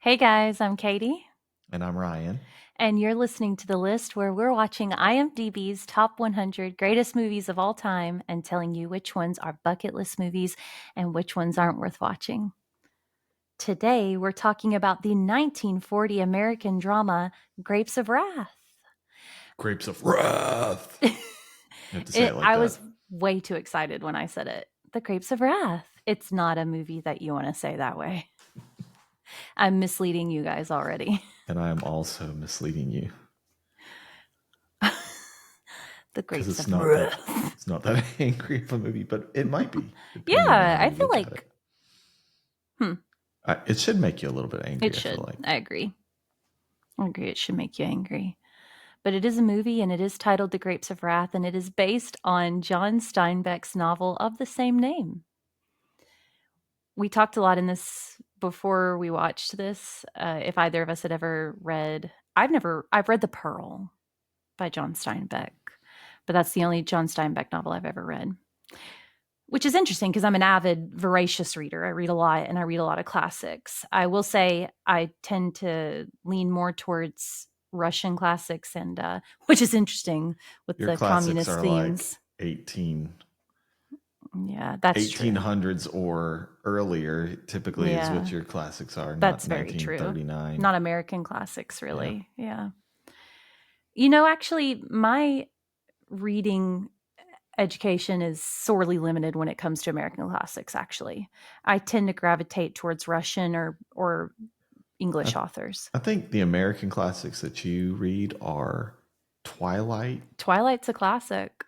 Hey guys, I'm Katie, And I'm Ryan. and you're listening to The List, where we're watching IMDb's top 100 greatest movies of all time and telling you which ones are bucket list movies and which ones aren't worth watching. Today, we're talking about the 1940 American drama Grapes of Wrath. Grapes of Wrath. You have to say it like I that. was way too excited when I said it. The Grapes of Wrath. It's not a movie that you want to say that way. I'm misleading you guys already. And I am also misleading you The because Grapes of Wrath. it's not that angry of a movie, but it might be depending on Yeah, how I you feel look at it. like, hmm, It should make you a little bit angry. it I feel should. like I agree. I agree. It should make you angry. But it is a movie and it is titled The Grapes of Wrath and it is based on John Steinbeck's novel of the same name. We talked a lot in this before we watched this. If either of us had ever read, I've read The Pearl by John Steinbeck, but that's the only John Steinbeck novel I've ever read. Which is interesting because I'm an avid, voracious reader. I read a lot and I read a lot of classics. I will say I tend to lean more towards Russian classics, and which is interesting with your the classics communist are like themes. 18, Yeah, that's true. 1800s or earlier, typically, is what Yeah, your classics are, not that's very true. 1939. Not American classics, Yeah. really. Yeah. Actually, my reading education is sorely limited when it comes to American classics, actually. I tend to gravitate towards Russian or I, English authors. I think the American classics that you read are Twilight, Twilight's a classic.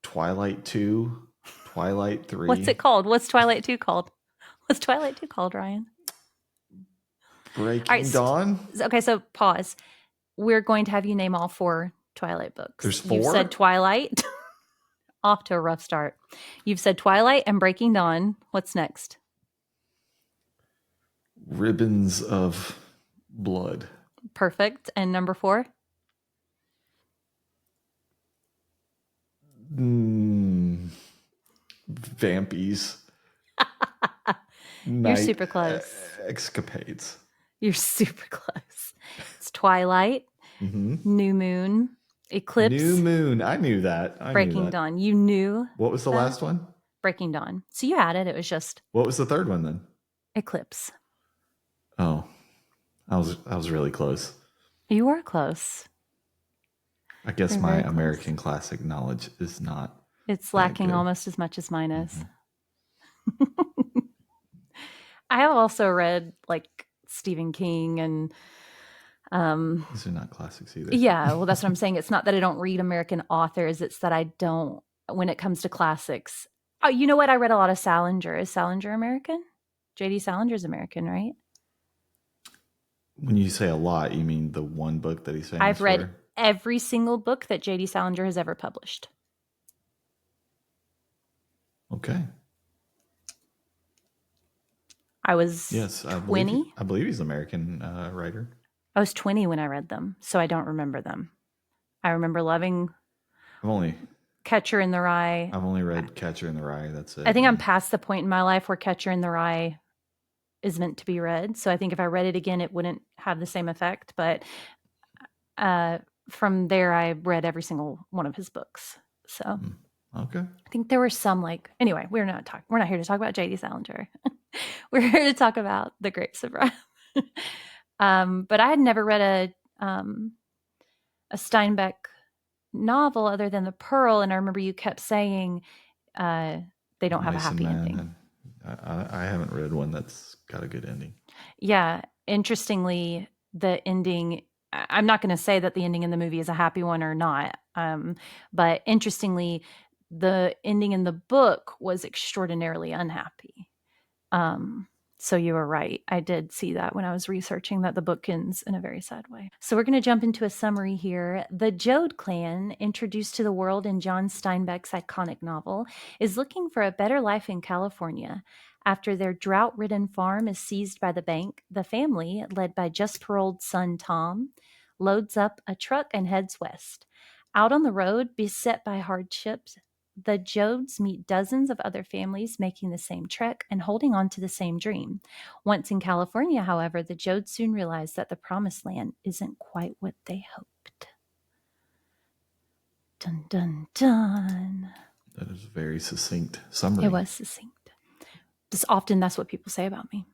Twilight 2, Twilight What's 3, it called? What's Twilight 2 called? What's Twilight 2 called, Ryan? All right. Breaking Dawn. Okay, so pause. We're going to have you name all four Twilight books. There's You've said four Twilight. Off to a rough start. You've said Twilight and Breaking Dawn. What's next? ribbons of blood. Perfect. And number four? Mm, Vampies. You're Night super close. escapades. You're super close. It's Twilight, Hmm. New Moon, New Eclipse, Moon. I knew that. I knew Breaking that. Dawn. You knew What was the that? last one? Breaking Dawn. So you had it. It was just What was the third one then? Eclipse. Oh, I was really close. You were close. I guess You're my very close. American classic knowledge is not It's that lacking good. almost as much as mine is. Hmm. I have also read like Stephen King and These are not classics either. yeah, well that's what I'm saying. It's not that I don't read American authors, it's that I don't when it comes to classics. Oh, you know what? I read a lot of Salinger. Is Salinger American? JD Salinger's American, right? When you say a lot, you mean the one book that he's I've famous read for? every single book that JD Salinger has ever published. Okay. I was Yes, I believe 20. I believe he's an American writer. I was 20 when I read them, so I don't remember them. I remember loving I've only Catcher in the Rye. I've only read Catcher in the Rye. That's I it. think I'm And past the point in my life where Catcher in the Rye is meant to be read. So I think if I read it again, it wouldn't have the same effect. But uh, from there, I read every single one of his books. So okay, I think there were some like anyway. We're not here to talk about J.D. Salinger. We're here to talk about the Grapes of Wrath. But I had never read a Steinbeck novel other than The Pearl, and I remember you kept saying uh, they don't have a Mice and happy Men, ending. and I haven't read one that's got a good ending. Yeah, interestingly, the ending. I'm not going to say that the ending in the movie is a happy one or not, but interestingly, the ending in the book was extraordinarily unhappy. Um, so you were right. I did see that when I was researching that the book ends in a very sad way. So we're going to jump into a summary here. The Joad clan, introduced to the world in John Steinbeck's iconic novel, is looking for a better life in California. After their drought-ridden farm is seized by the bank, the family, led by just paroled son Tom, loads up a truck and heads west. Out on the road, beset by hardships, the Jodes meet dozens of other families making the same trek and holding on to the same dream. Once in California, however, the Jodes soon realize that the promised land isn't quite what they hoped. Dun, dun, dun. That is a very succinct It summary. was succinct. Just often that's what people say about me.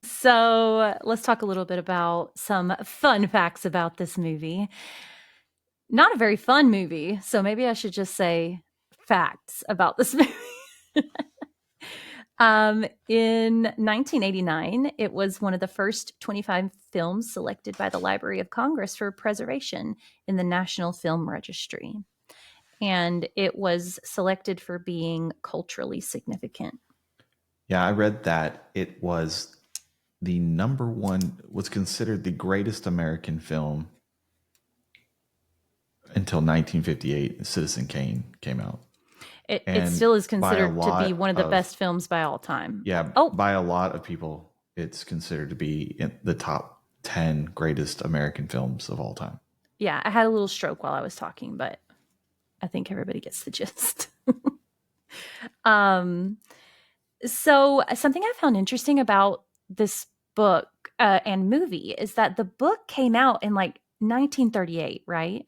So let's talk a little bit about some fun facts about this movie. Not a very fun movie, so maybe I should just say facts about this movie. In 1989, it was one of the first 25 films selected by the Library of Congress for preservation in the National Film Registry. And it was selected for being culturally significant. Yeah, I read that it was the number one, was considered the greatest American film until 1958. Citizen Kane came out. It And still is by a considered to be lot one of the of, best films by all time. yeah, Oh, by a lot of people, it's considered to be in the top 10 greatest American films of all time. yeah, I had a little stroke while I was talking, but I think everybody gets the gist. um, so something I found interesting about this book and movie is that the book came out in like 1938, right?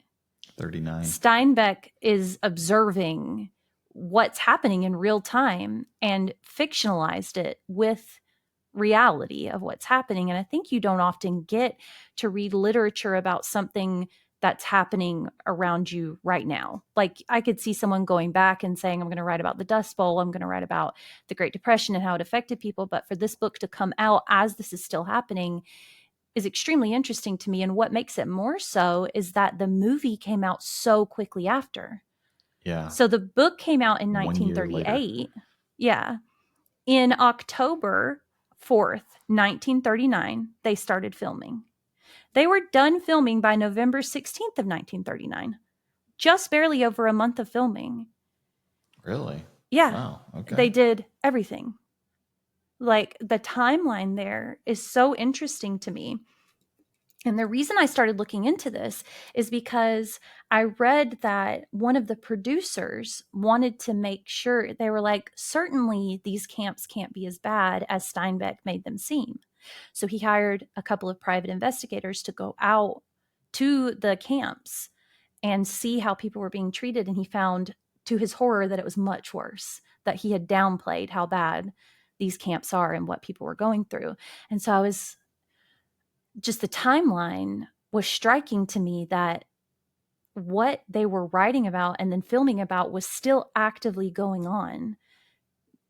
39. Steinbeck is observing what's happening in real time and fictionalized it with reality of what's happening. And I think you don't often get to read literature about something that's happening around you right now. Like I could see someone going back and saying, I'm going to write about the Dust Bowl, I'm going to write about the Great Depression and how it affected people. But for this book to come out as this is still happening is extremely interesting to me. And what makes it more so is that the movie came out so quickly after. Yeah. So the book came out in 1 year later. 1938. Yeah. In October 4th, 1939, they started filming. They were done filming by November 16th of 1939, just barely over a month of filming. Really? Yeah, Wow. Okay. they did everything. Like the timeline there is so interesting to me. And the reason I started looking into this is because I read that one of the producers wanted to make sure they were like, certainly these camps can't be as bad as Steinbeck made them seem. So he hired a couple of private investigators to go out to the camps and see how people were being treated. And he found, to his horror, that it was much worse, that he had downplayed how bad these camps are and what people were going through. And so I was just the timeline was striking to me that what they were writing about and then filming about was still actively going on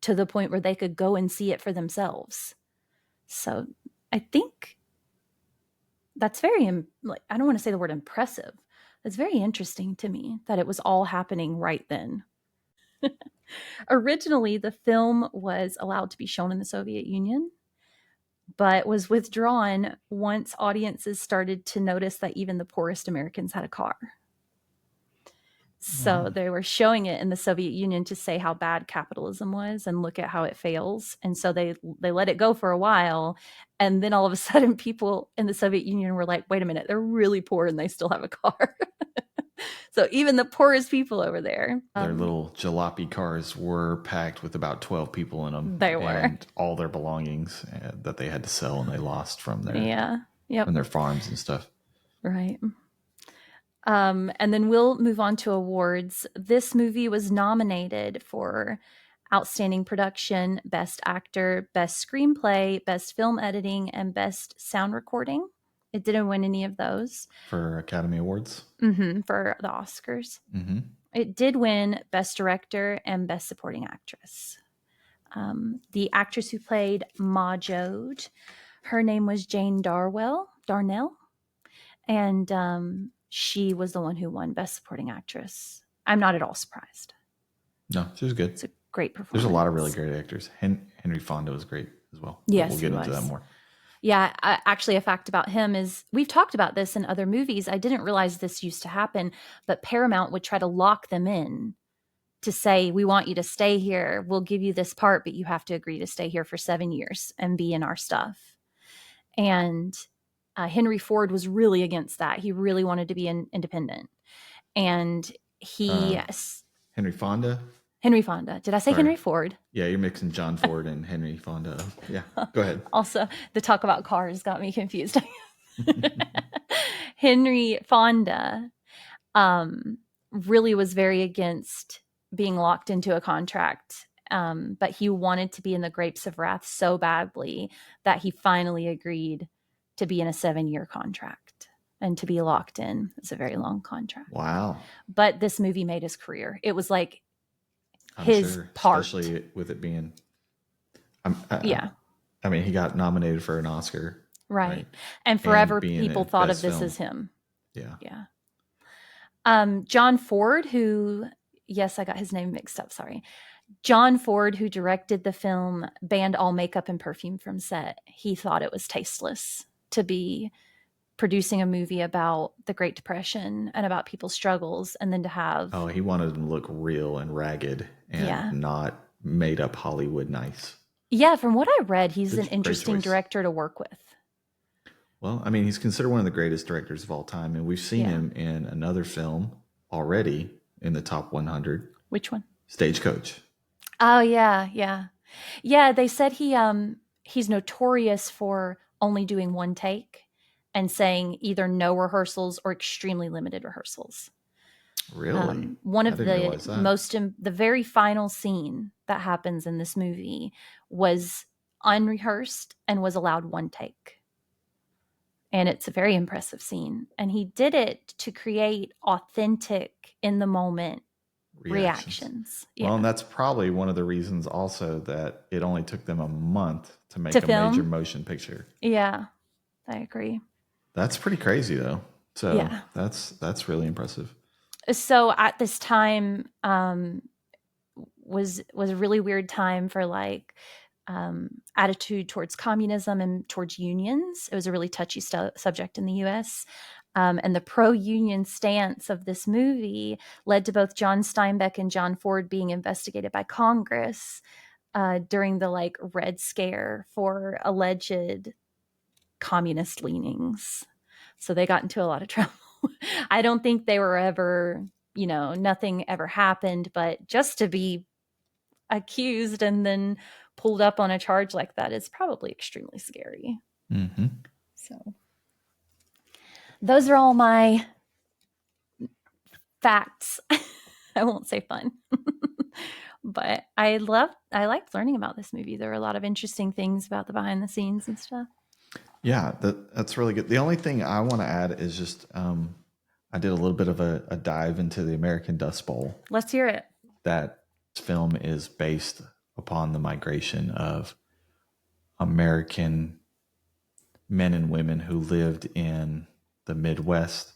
to the point where they could go and see it for themselves. So I think that's very, like, I don't want to say the word impressive. It's very interesting to me that it was all happening right then. Originally, the film was allowed to be shown in the Soviet Union, but was withdrawn once audiences started to notice that even the poorest Americans had a car. So Wow. they were showing it in the Soviet Union to say how bad capitalism was and look at how it fails. And so they let it go for a while, and then all of a sudden people in the Soviet Union were like, wait a minute, they're really poor and they still have a car. So even the poorest people over there, Their little jalopy cars were packed with about 12 people in them they were. and all their belongings that they had to sell and they lost Yeah. Yep. from their farms and stuff. Right. And then we'll move on to awards. This movie was nominated for Outstanding Production, Best Actor, Best Screenplay, Best Film Editing, and Best Sound Recording. It didn't win any of those For Academy Awards. for the Oscars. Mm-hmm. It did win Best Director and Best Supporting Actress. The actress who played Ma Jode, her name was Jane Darnell, and she was the one who won Best Supporting Actress. I'm not at all surprised. No, she was good. It's a great There's a lot of really performance. great actors. Henry Fonda was great as well, but we'll Yes, he get into that was. more. Yeah, actually, a fact about him is we've talked about this in other movies. I didn't realize this used to happen, but Paramount would try to lock them in to say, we want you to stay here. We'll give you this part, but you have to agree to stay here for 7 years and be in our stuff. And Henry Ford was really against that. He really wanted to be independent. And he, Uh, Henry Fonda. Henry Fonda. Did I say Sorry. Henry Ford? Yeah, you're mixing John Ford and Henry Fonda. Yeah, go ahead. Also, the talk about cars got me confused. Henry Fonda um, really was very against being locked into a contract. But he wanted to be in the Grapes of Wrath so badly that he finally agreed to be in a 7-year contract and to be locked in. It's a very long contract. Wow. But this movie made his career. It was like I'm his sure, part. especially with it being. I'm, I, Yeah, I mean, he got nominated for an Oscar, right? right. And And forever being people a thought of best this film. as him. Yeah. Yeah. John Ford, who, yes, I got his name mixed up, sorry. John Ford, who directed the film, banned all makeup and perfume from set. He thought it was tasteless to be producing a movie about the Great Depression and about people's struggles, and then to have, Oh, he wanted them to look real and ragged and yeah. not made up Hollywood nice. Yeah, from what I read, he's an Great interesting choice. director to work with. Well, I mean, he's considered one of the greatest directors of all time, and we've seen Yeah. him in another film already in the top 100, Which one? Stagecoach. Oh yeah, yeah. Yeah, they said he's notorious for only doing one take and saying either no rehearsals or extremely limited rehearsals. Really? One I of didn't the realize that. the very final scene that happens in this movie was unrehearsed and was allowed one take. And it's a very impressive scene. And he did it to create authentic, in the moment Reactions. reactions. Well, and Yeah. that's probably one of the reasons also that it only took them a month to To make a major film. motion picture. Yeah, I agree. That's pretty crazy though. So Yeah. that's really impressive. So at this time, was a really weird time for like attitude towards communism and towards unions. It was a really touchy subject in the U.S. And the pro-union stance of this movie led to both John Steinbeck and John Ford being investigated by Congress during the like Red Scare for alleged communist leanings. So they got into a lot of trouble. I don't think they were ever, nothing ever happened, but just to be accused and then pulled up on a charge like that is probably extremely scary. Mm-hmm. So, those are all my facts. I won't say fun. But I liked learning about this movie. There were a lot of interesting things about the behind the scenes and stuff. Yeah, that's really good. The only thing I want to add is just I did a little bit of a dive into the American Dust Bowl. Let's hear it. That film is based upon the migration of American men and women who lived in the Midwest,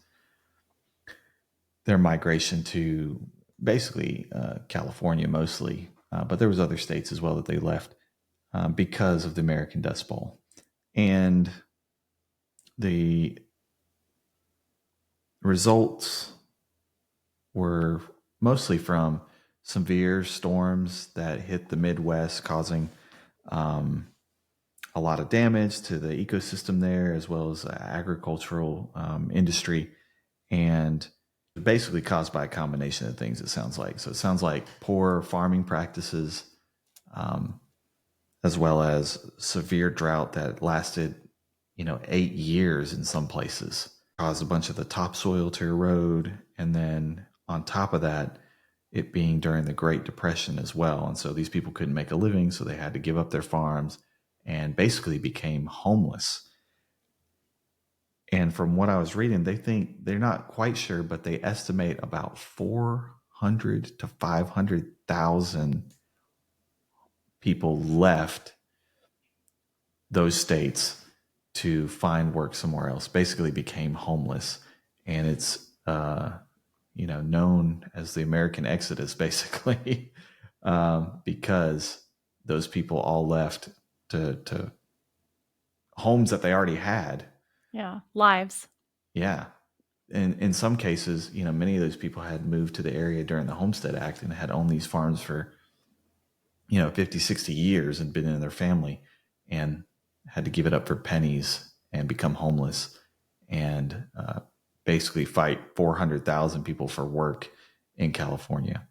their migration to basically California mostly, but there was other states as well that they left because of the American Dust Bowl. And the results were mostly from severe storms that hit the Midwest, causing a lot of damage to the ecosystem there, as well as agricultural industry, and basically caused by a combination of things. It sounds like so. It sounds like poor farming practices, um, as well as severe drought that lasted, 8 years in some places, caused a bunch of the topsoil to erode, and then on top of that, it being during the Great Depression as well. And so these people couldn't make a living, so they had to give up their farms and basically became homeless. And from what I was reading, they think they're not quite sure, but they estimate about 400 to 500,000 people left those states to find work somewhere else, basically became homeless. And it's, known as the American Exodus, basically, because those people all left to homes that they already had. Yeah, lives. Yeah. And in some cases, many of those people had moved to the area during the Homestead Act and had owned these farms for, 50, 60 years and been in their family and had to give it up for pennies and become homeless and basically fight 400,000 people for work in California.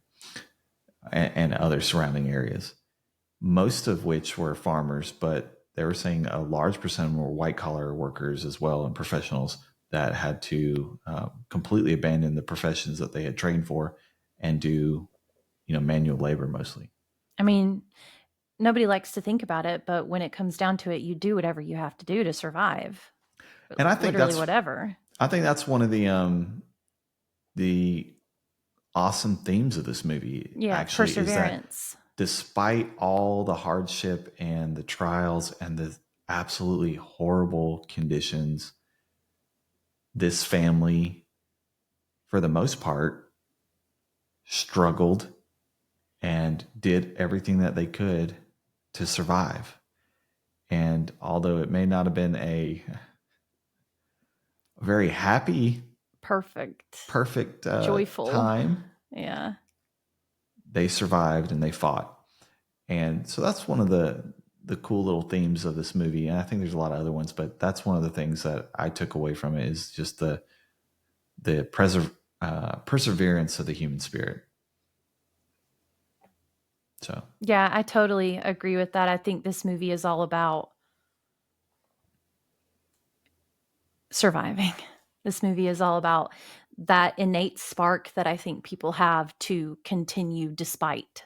and other surrounding areas, most of which were farmers, but they were saying a large percent were white collar workers as well and professionals that had to completely abandon the professions that they had trained for and do, manual labor mostly. I mean, nobody likes to think about it, but when it comes down to it, you do whatever you have to do to survive. And Literally whatever. I think that's one of the awesome themes of this movie Yeah, actually is that perseverance. despite all the hardship and the trials and the absolutely horrible conditions, this family, for the most part, struggled and did everything that they could to survive. And although it may not have been a very happy, Perfect. perfect Joyful. time, Yeah. they survived and they fought. And so that's one of the cool little themes of this movie. And I think there's a lot of other ones, but that's one of the things that I took away from it is just the perseverance of the human spirit. So Yeah, I totally agree with that. I think this movie is all about surviving. This movie is all about that innate spark that I think people have to continue despite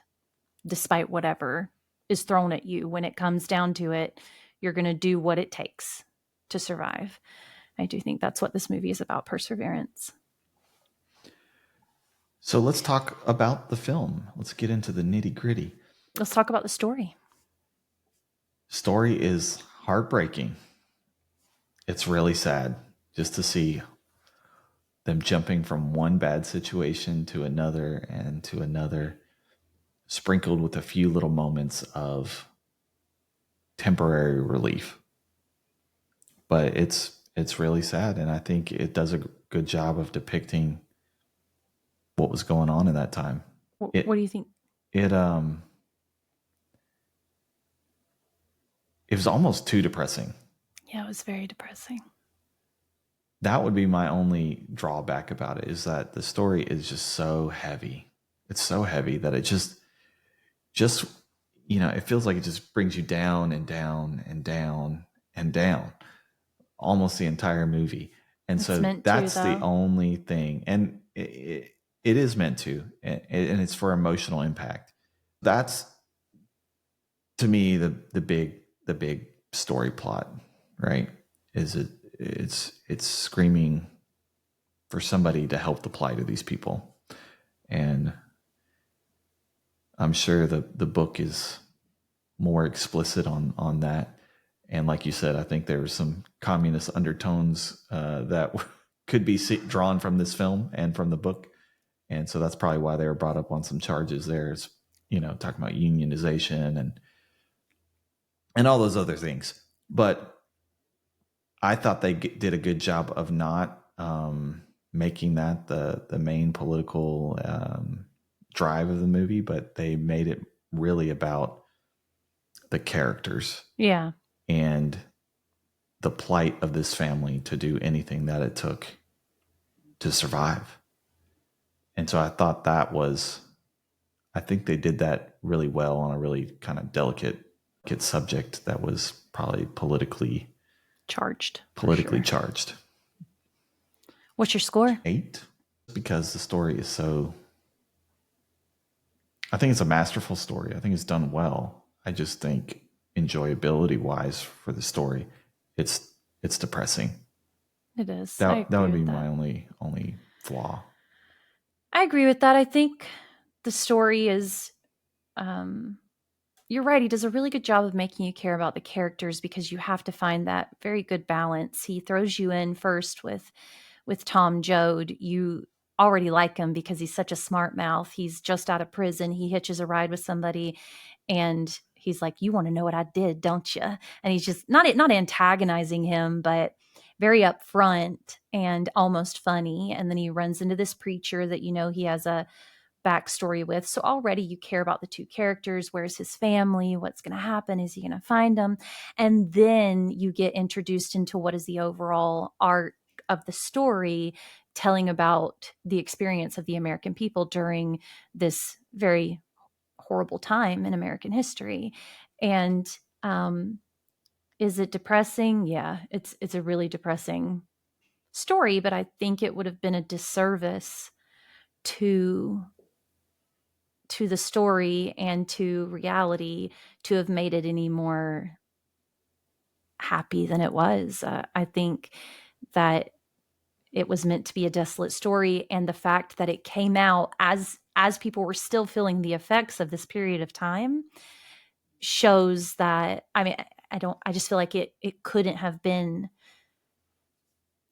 whatever is thrown at you. When it comes down to it, you're going to do what it takes to survive. I do think that's what this movie is about, perseverance. so let's talk about the film. Let's get into the nitty gritty. Let's talk about the story. Story is heartbreaking. It's really sad just to see them jumping from one bad situation to another and to another, sprinkled with a few little moments of temporary relief. But it's really sad, and I think it does a good job of depicting what was going on in that time. What do you think? It it was almost too depressing. Yeah, it was very depressing. That would be my only drawback about it, is that the story is just so heavy. It's so heavy that it just it feels like it just brings you down and down and down and down almost the entire movie. And It's so meant to, that's the though. only thing. And it is meant to, and it's for emotional impact. That's, to me, the big story plot, right? Is it's screaming for somebody to help the plight of these people. And I'm sure the book is more explicit on that. And like you said, I think there were some communist undertones that could be drawn from this film and from the book. And so that's probably why they were brought up on some charges there. Is, talking about unionization and all those other things. But I thought they did a good job of not making that the main political drive of the movie, but they made it really about the characters Yeah. and the plight of this family to do anything that it took to survive. And so I think they did that really well on a really kind of delicate subject that was probably Charged, for politically sure. charged. What's your score? 8, because the story is so, I think it's a masterful story. I think it's done well. I just think enjoyability wise for the story, it's depressing. It is. I That agree would be with my that. only flaw. I agree with that. I think the story is you're right. He does a really good job of making you care about the characters because you have to find that very good balance. He throws you in first with Tom Joad. You already like him because he's such a smart mouth. He's just out of prison. He hitches a ride with somebody and he's like, "You want to know what I did, don't you?" And he's just not antagonizing him, but very upfront and almost funny. And then he runs into this preacher that he has a backstory with. So already you care about the two characters. Where's his family? What's going to happen? Is he going to find them? And then you get introduced into what is the overall arc of the story, telling about the experience of the American people during this very horrible time in American history. And is it depressing? Yeah, it's a really depressing story, but I think it would have been a disservice to the story and to reality to have made it any more happy than it was. I think that it was meant to be a desolate story, and the fact that it came out as people were still feeling the effects of this period of time shows that, I mean, I just feel like it couldn't have been.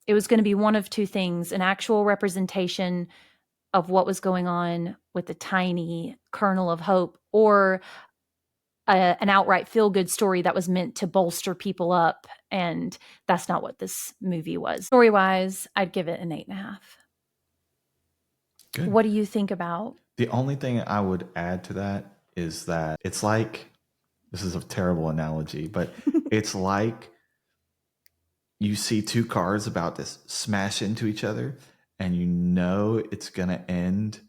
It was going to be one of two things: an actual representation of what was going on with a tiny kernel of hope, or an outright feel good story that was meant to bolster people up. And that's not what this movie was. Story wise, I'd give it an 8.5. Good. What do you think about? The only thing I would add to that is that it's like, this is a terrible analogy, but it's like you see two cars about to smash into each other, and you know it's going to end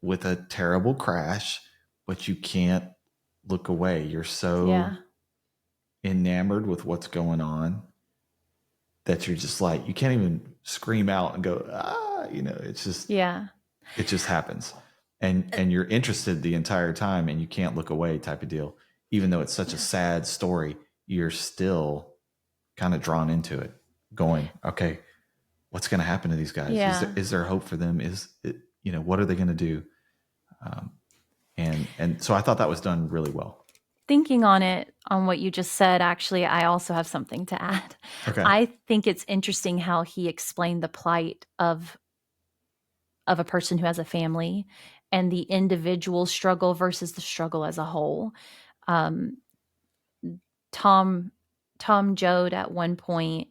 with a terrible crash, but you can't look away. You're Yeah. so enamored with what's going on that you're just like, you can't even scream out and go, ah, it's just, Yeah. it just happens. And you're interested the entire time and you can't look away, type of deal. Even though it's such a Yeah. sad story, you're still kind of drawn into it, going, okay, what's going to happen to these guys? Yeah. Is there hope for them? Is it, what are they going to do? And so I thought that was done really well. Thinking on it, on what you just said, actually, I also have something to add. Okay. I think it's interesting how he explained the plight of a person who has a family and the individual struggle versus the struggle as a whole. Um, Tom Tom Joad at one point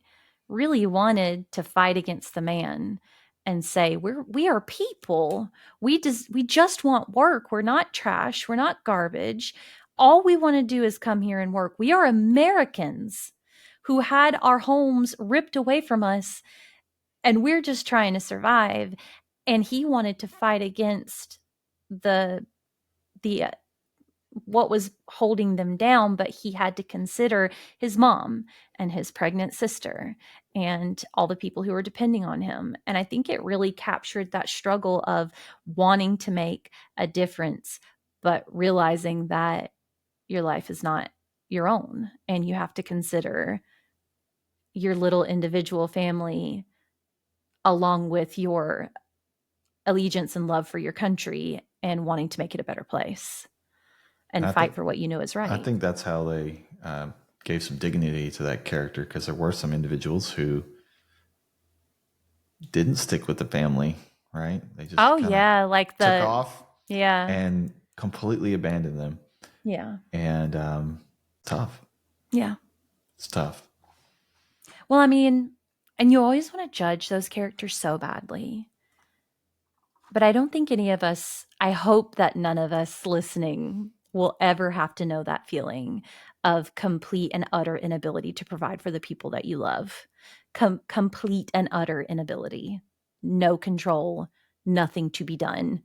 really wanted to fight against the man and say, we are people. We just want work. We're not trash. We're not garbage. All we want to do is come here and work. We are Americans who had our homes ripped away from us, and we're just trying to survive. And he wanted to fight against the the what was holding them down, but he had to consider his mom and his pregnant sister and all the people who were depending on him. And I think it really captured that struggle of wanting to make a difference, but realizing that your life is not your own and you have to consider your little individual family along with your allegiance and love for your country and wanting to make it a better place And and fight for what you know is I right. think that's how they gave some dignity to that character, because there were some individuals who didn't stick with the family, right? They just Oh kind of yeah, like took the off yeah, and completely abandoned them. yeah, And tough. yeah. It's tough. Well, I mean, and you always want to judge those characters so badly. But I don't think any of us, I hope that none of us listening will ever have to know that feeling of complete and utter inability to provide for the people that you love. Complete and utter inability. No control, nothing to be done.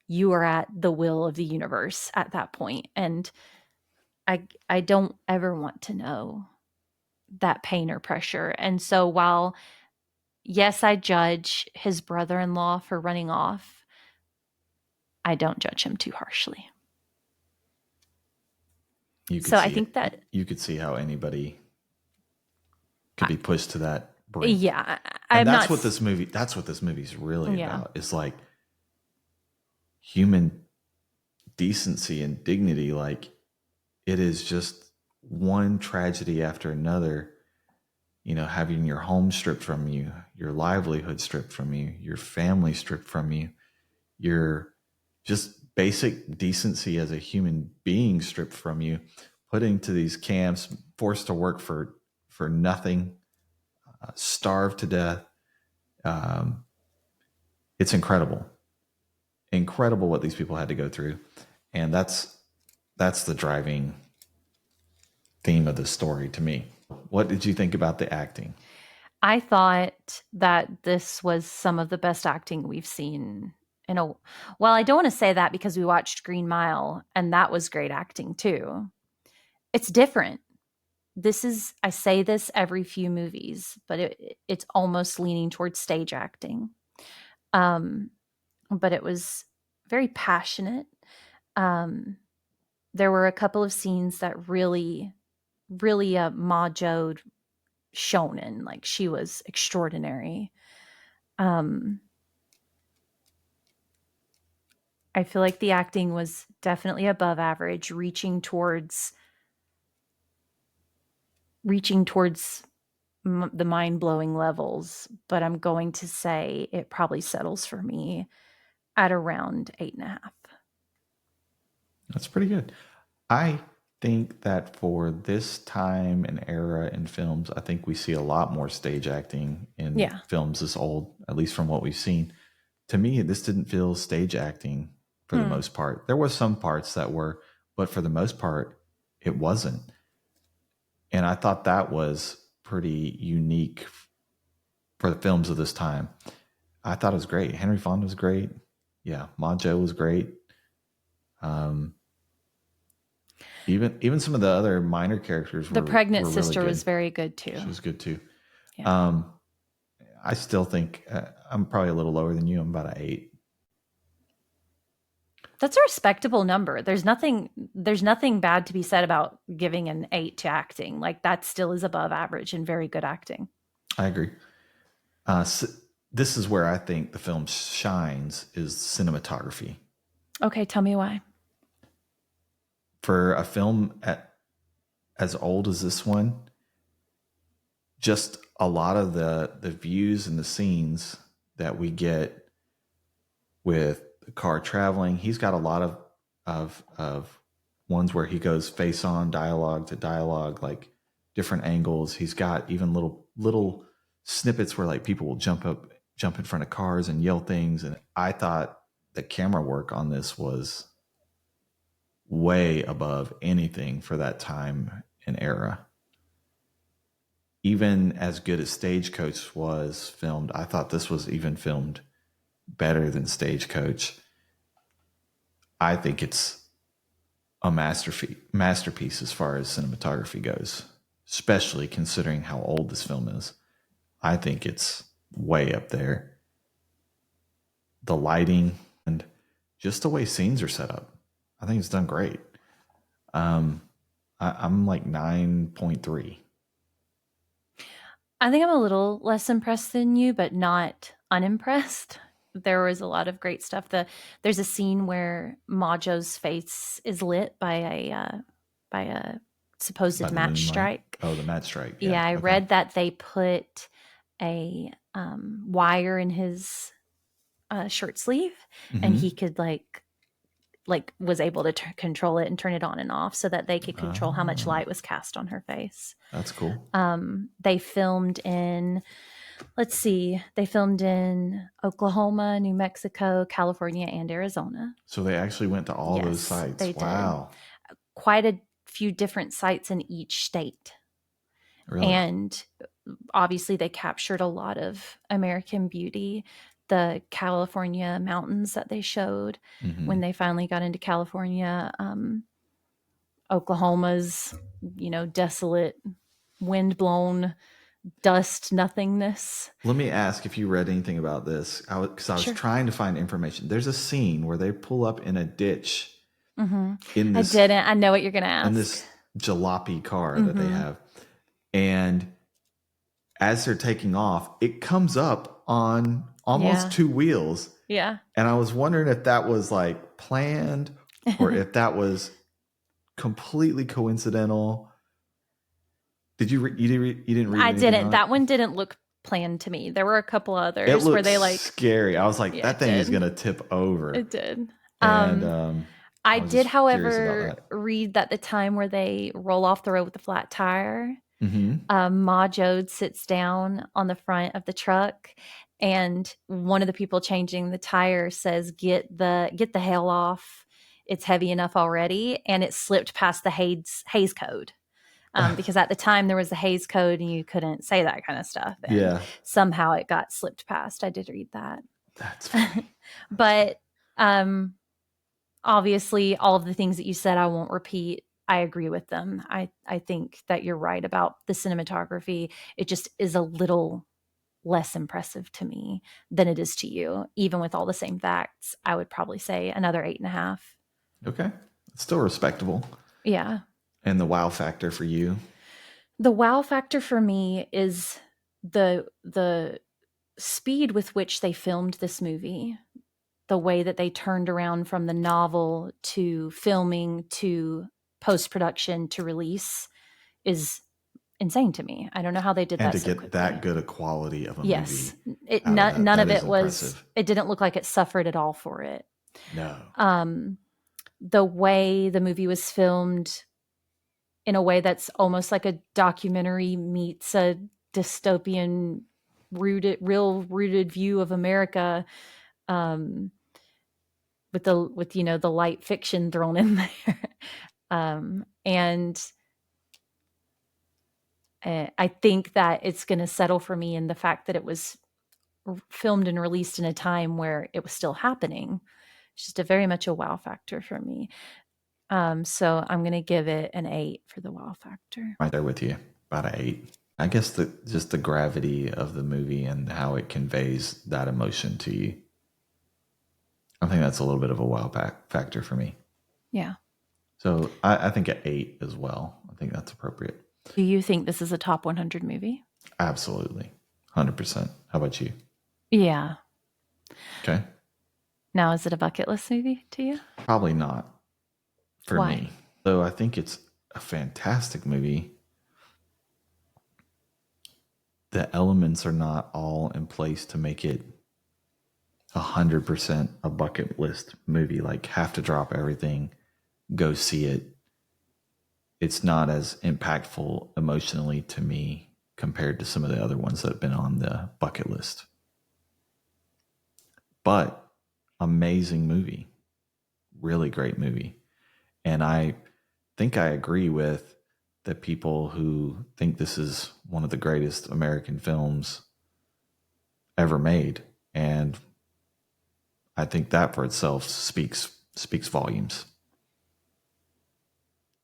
You are at the will of the universe at that point. And I don't ever want to know that pain or pressure. And so while, yes, I judge his brother in law for running off, I don't judge him too harshly. You could So I see think it. that, You could see how anybody could be pushed to that brink. yeah, And I'm not, that's what this movie's really yeah, about. Is like human decency and dignity. Like, it is just one tragedy after another. Having your home stripped from you, your livelihood stripped from you, your family stripped from you, your just basic decency as a human being stripped from you, put into these camps, forced to work for nothing, starved to death. Um, it's incredible what these people had to go through, and that's the driving theme of the story to me. What did you think about the acting? I thought that this was some of the best acting we've seen in a well, I don't want to say that because we watched Green Mile and that was great acting too. It's different. This is I say this every few movies, but it's almost leaning towards stage acting. Um, but it was very passionate. Um, there were a couple of scenes that really Ma Jode shone in. Like she was extraordinary. Um, I feel like the acting was definitely above average, reaching towards the mind blowing levels. But I'm going to say it probably settles for me at around 8.5. That's pretty good. I think that for this time and era in films, I think we see a lot more stage acting in Yeah. films this old, at least from what we've seen. To me, this didn't feel stage acting for the Hmm. most part. There were some parts that were, but for the most part, it wasn't. And I thought that was pretty unique for the films of this time. I thought it was great. Henry Fonda was great. Yeah, Majo was great. Um, even some of the other minor characters The pregnant were really sister was good. very good She too. was good too. Yeah. Um, I still think I'm probably a little lower than you. I'm about an 8. That's a respectable number. There's nothing bad to be said about giving an 8 to acting. Like that still is above average and very good acting. I agree. So this is where I think the film shines is cinematography. Okay, tell me why. For a film as old as this one, just a lot of the views and the scenes that we get with the car traveling. He's got a lot of ones where he goes face on dialogue to dialogue, like different angles. He's got even little snippets where like people will jump in front of cars and yell things. And I thought the camera work on this was way above anything for that time and era. Even as good as Stagecoach was filmed, I thought this was even filmed better than Stagecoach. I think it's a masterpiece as far as cinematography goes, especially considering how old this film is. I think it's way up there. The lighting and just the way scenes are set up, I think it's done great. Um, I'm like 9.3. I think I'm a little less impressed than you, but not unimpressed. There was a lot of great stuff. There's a scene where Majo's face is lit by a By supposed the match moonlight. strike. Oh, the match strike. Yeah. Yeah, I Okay. read that they put a wire in his shirt sleeve, and he Mm-hmm. could like was able to control it and turn it on and off so that they could control how much Oh, light was cast on her face. that's cool. They filmed in, let's see, they filmed in Oklahoma, New Mexico, California, and Arizona. So they actually went to all those Yes, they sites. did. Wow. Quite a few different sites in each state. Really? And obviously, they captured a lot of American beauty. The California mountains that they showed when Mm-hmm. they finally got into California, Oklahoma's, desolate, wind-blown dust nothingness. Let me ask if you read anything about this. Because I was Sure. trying to find information. There's a scene where they pull up in a ditch Mm-hmm. in I this didn't. I know what you're going to in ask. this jalopy car that they Mm-hmm. have, and as they're taking off, it comes up on almost Yeah. two wheels. Yeah. And I was wondering if that was like planned or if that was completely coincidental. Did you you didn't read I anything didn't. on it? That one didn't look planned to me. There were a couple It others where looked they like, scary. I was like, yeah, that it thing is did. going to tip over. It did. And I I was did, just curious about however, that. read that the time where they roll off the road with the flat tire, Mm-hmm. Ma Jode sits down on the front of the truck, and one of the people changing the tire says, "Get the hell off! It's heavy enough already," and it slipped past the Hayes code. Because at the time there was the Hayes code and you couldn't say that kind of stuff, and Yeah. somehow it got slipped past. I did read that. That's funny. That's funny. But um, obviously, all of the things that you said, I won't repeat. I agree with them. I think that you're right about the cinematography. It just is a little less impressive to me than it is to you. Even with all the same facts, I would probably say another 8.5. Okay. It's still respectable. Yeah. And the wow factor for you? The wow factor for me is the speed with which they filmed this movie, the way that they turned around from the novel to filming to post production to release is insane to me. I don't know how they did And that to so get that quickly. good a quality of a Yes, movie out of that, none that of is it was. impressive. It didn't look like it suffered at all for it. No. Um, the way the movie was filmed in a way that's almost like a documentary meets a dystopian real rooted view of America, um, with the light fiction thrown in there. And I think that it's going to settle for me in the fact that it was filmed and released in a time where it was still happening. It's just a very much a wow factor for me. So I'm going to give it an 8 for the wow factor. Right there with you. About an 8. I guess just the gravity of the movie and how it conveys that emotion to you. I think that's a little bit of a wow factor for me. Yeah. So I think an 8 as well. I think that's appropriate. Do you think this is a top 100 movie? Absolutely. 100%. How about you? Yeah. Okay. Now, is it a bucket list movie to you? Probably not for Why? me. Though I think it's a fantastic movie. The elements are not all in place to make it 100% a bucket list movie. Like, have to drop everything, go see it. It's not as impactful emotionally to me compared to some of the other ones that have been on the bucket list. But amazing movie, really great movie. And I think I agree with the people who think this is one of the greatest American films ever made. And I think that for itself speaks volumes.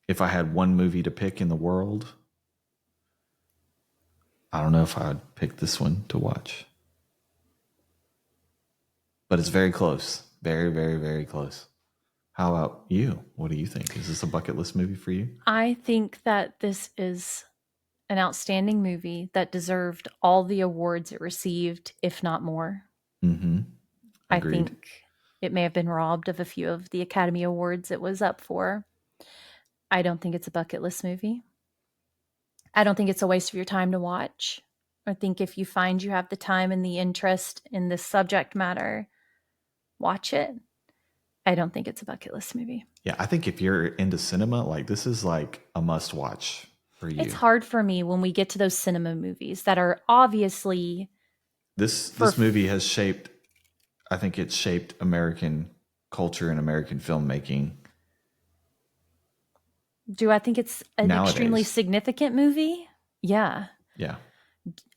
If I had one movie to pick in the world, I don't know if I would pick this one to watch. But it's very close. Very, very, very close. How about you? What do you think? Is this a bucket list movie for you? I think that this is an outstanding movie that deserved all the awards it received, if not more. Mm-hmm. I Agreed. think it may have been robbed of a few of the Academy Awards it was up for. I don't think it's a bucket list movie. I don't think it's a waste of your time to watch. I think if you find you have the time and the interest in this subject matter, watch it. I don't think it's a bucket list movie. Yeah, I think if you're into cinema, like this is like a must watch for It's you. hard for me when we get to those cinema movies that are obviously for. This movie has shaped, I think it's shaped American culture and American filmmaking Do I think it's an extremely nowadays. significant movie? Yeah. Yeah.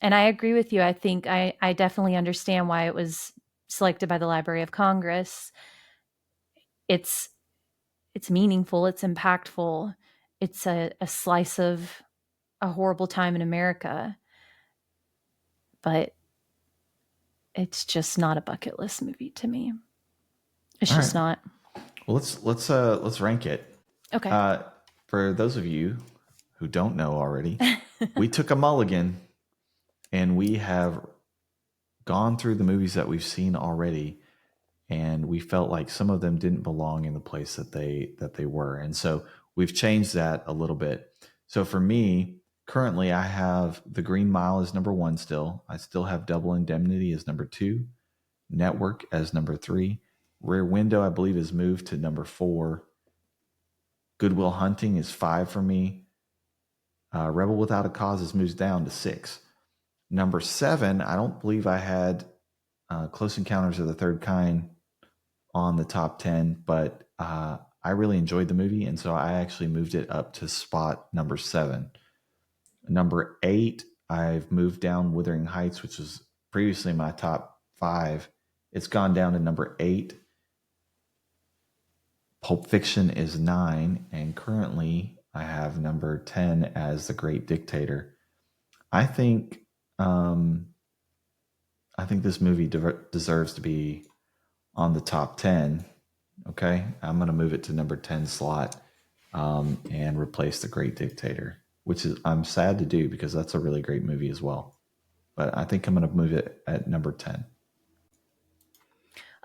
And I agree with you. I think I definitely understand why it was selected by the Library of Congress. It's it's meaningful, it's impactful, it's a slice of a horrible time in America, but it's just not a bucket list movie to me. It's All right. just not. Well, let's rank it. Okay. Uh, for those of you who don't know already, we took a mulligan and we have gone through the movies that we've seen already, and we felt like some of them didn't belong in the place that they were, and so we've changed that a little bit. So for me, currently, I have The Green Mile as number one. Still, I still have Double Indemnity as number two, Network as number three, Rear Window I believe is moved to number four. Goodwill Hunting is five for me. Rebel Without a Cause is moves down to six. Number seven, I don't believe I had Close Encounters of the Third Kind on the top 10, but I really enjoyed the movie. And so I actually moved it up to spot number seven. Number eight, I've moved down Wuthering Heights, which was previously my top five. It's gone down to number 8. Pulp Fiction is 9, and currently I have number 10 as The Great Dictator. I think um, I think this movie deserves to be on the top 10. Okay, I'm going to move it to number 10 slot and replace The Great Dictator, which is I'm sad to do because that's a really great movie as well. But I think I'm going to move it at number 10.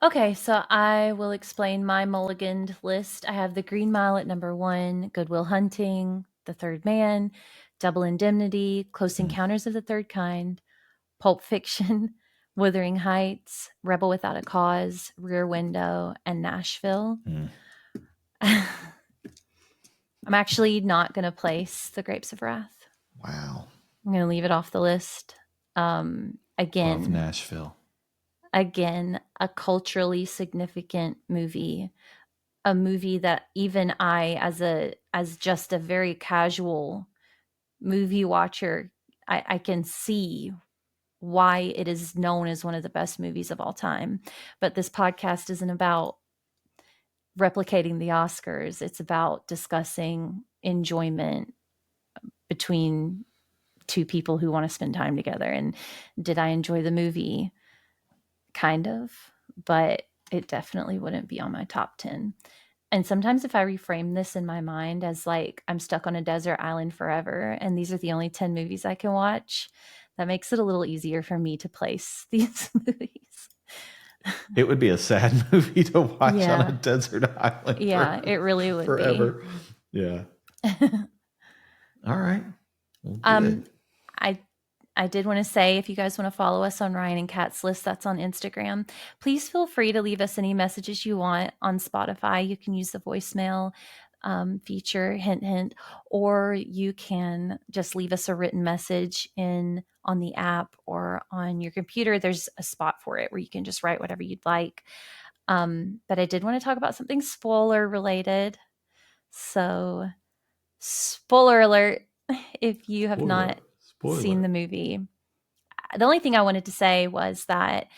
Okay, so I will explain my mulliganed list. I have The Green Mile at number 1, Good Will Hunting, The Third Man, Double Indemnity, Close Mm, Encounters of the Third Kind, Pulp Fiction, Wuthering Heights, Rebel Without a Cause, Rear Window, and Nashville. mm. I'm actually not going to place The Grapes of Wrath. Wow. I'm going to leave it off the list. Love Again, Nashville. a culturally significant movie, a movie that even I, as just a very casual movie watcher, I can see why it is known as one of the best movies of all time. But this podcast isn't about replicating the Oscars. It's about discussing enjoyment between two people who want to spend time together. And did I enjoy the movie? Kind of, but it definitely wouldn't be on my top 10. And sometimes if I reframe this in my mind as like I'm stuck on a desert island forever and these are the only 10 movies I can watch, that makes it a little easier for me to place these movies. It would be a sad movie to watch on a Yeah. desert island Yeah, it really would be. forever. Yeah. All right. Well, um good. I I did want to say, if you guys want to follow us on Ryan and Kat's list, that's on Instagram. Please feel free to leave us any messages you want on Spotify. You can use the voicemail feature, hint, hint, or you can just leave us a written message on the app or on your computer. There's a spot for it where you can just write whatever you'd like. But I did want to talk about something spoiler related. So, spoiler alert if you have Spoiler. not seen Spoiler. the movie. The only thing I wanted to say was that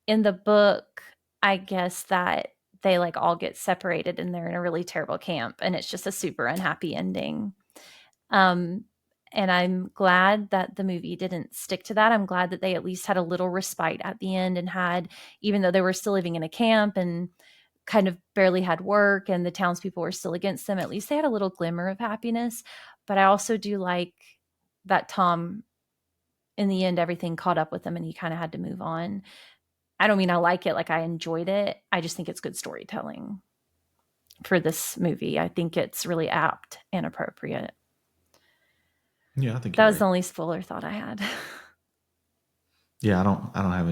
in the book, I guess that they like all get separated and they're in a really terrible camp and it's just a super unhappy ending. Um, and I'm glad that the movie didn't stick to that. I'm glad that they at least had a little respite at the end and had, even though they were still living in a camp and kind of barely had work and the townspeople were still against them, at least they had a little glimmer of happiness. But I also do like that Tom, in the end, everything caught up with him and he kind of had to move on. I don't mean I like it, like I enjoyed it. I just think it's good storytelling for this movie. I think it's really apt and appropriate. Yeah, I think That you're was right. the only spoiler thought I had. Yeah, I don't have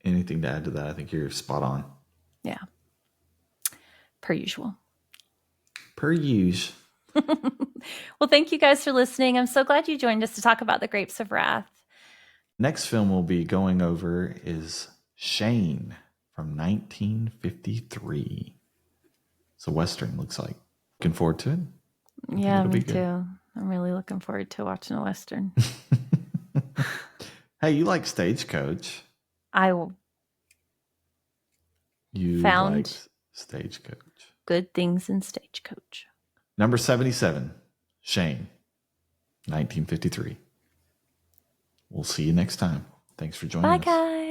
anything to add to that. I think you're spot on. Yeah, per usual. Per use. Well, thank you guys for listening. I'm so glad you joined us to talk about The Grapes of Wrath. Next film we'll be going over is Shane from 1953. It's a Western, looks like. Looking forward to it. I think Yeah, it'll me be good. too. I'm really looking forward to watching a Western. Hey, you like Stagecoach. I You found liked Stagecoach. good things in Stagecoach. Number 77, Shane, 1953. We'll see you next time. Thanks for joining Bye, us. guys.